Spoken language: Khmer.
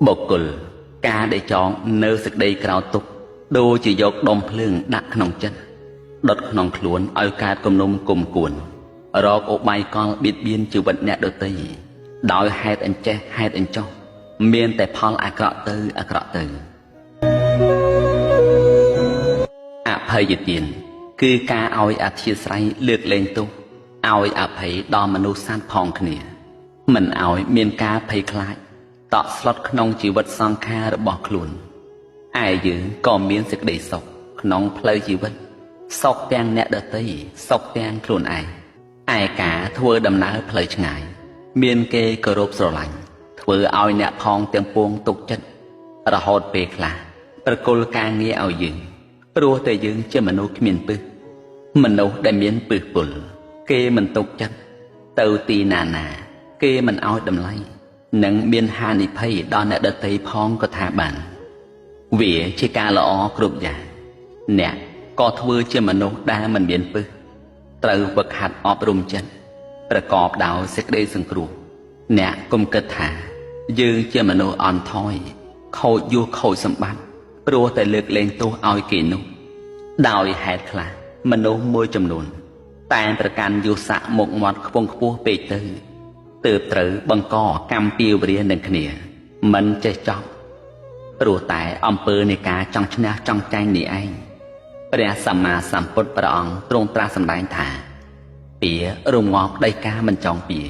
បុគ្គលការដែលចងនៅសេចក្តីក្រោធទុក្ខដូចជាយកដុំភ្លើងដាក់ក្នុងចិត្តដុតក្នុងខ្លួនឲ្យកើតគំនុំគុំគួនរកឧបាយកលបៀតបៀនជីវិតអ្នកដទៃដោយហេតុអញ្ចេះហេតុអញ្ចោះមានតែផលអាក្រក់ទៅអាក្រក់ទៅអភ័យទានគឺការឲ្យអធិស្ឋានលើកលែងទោសឲ្យអភ័យដល់មនុស្សសត្វផងគ្នាមិនឲ្យមានការភ័យខ្លាចតក់ស្លុតក្នុងជីវិតសង្ខាររបស់ខ្លួនឯយើងក៏មានសេចក្តីសុខក្នុងផ្លូវជីវិតសុខទាំងអ្នកដទៃសុខទាំងខ្លួនឯងឯការធ្វើដំណើរផ្លូវឆ្ងាយមានគេគោរពស្រឡាញ់ធ្វើឲ្យអ្នកផងទាំងពួងទុកចិត្តរហូតពេលខ្លះប្រគល់ការងារឲ្យយើងព្រោះតែយើងជាមនុស្សគ្មានពឹសមនុស្សដែលមានពឹសពុលគេមិនទុកចិត្តទៅទីណាណាគេមិនឲ្យតម្លៃនិងមានហានិភ័យដល់អ្នកដទៃផងក៏ថាបានវាជាការល្អគ្រប់យ៉ាងអ្នកក៏ធ្វើជាមនុស្សដែលមិនមានពឹសត្រូវវឹកហាត់អប់រំចិត្តប្រកបដោយសេចក្តីសង្គ្រោះអ្នកកុំគិតថាយើងជាមនុស្សអន់ថយខូចយសខូចសម្បត្តិព្រោះតែលើកលែងទោសឲ្យគេនោះដោយហេតុខ្លះមនុស្សមួយចំនួនតែប្រកាន់យស័កមុខមាត់ខ្ពង់ខ្ពស់ពេកទៅទើបត្រូវបង្កកម្មពៀវរានឹងគ្នាមិនចេះចប់ព្រោះតែអំពើនៃការចង់ឈ្នះចង់ចាញ់នេះឯងព្រះសម្មាសម្ពុទ្ធព្រះអង្គទ្រង់ត្រាស់សម្ដែងថាពៀរងប់ដីកាមិនចង់ពៀ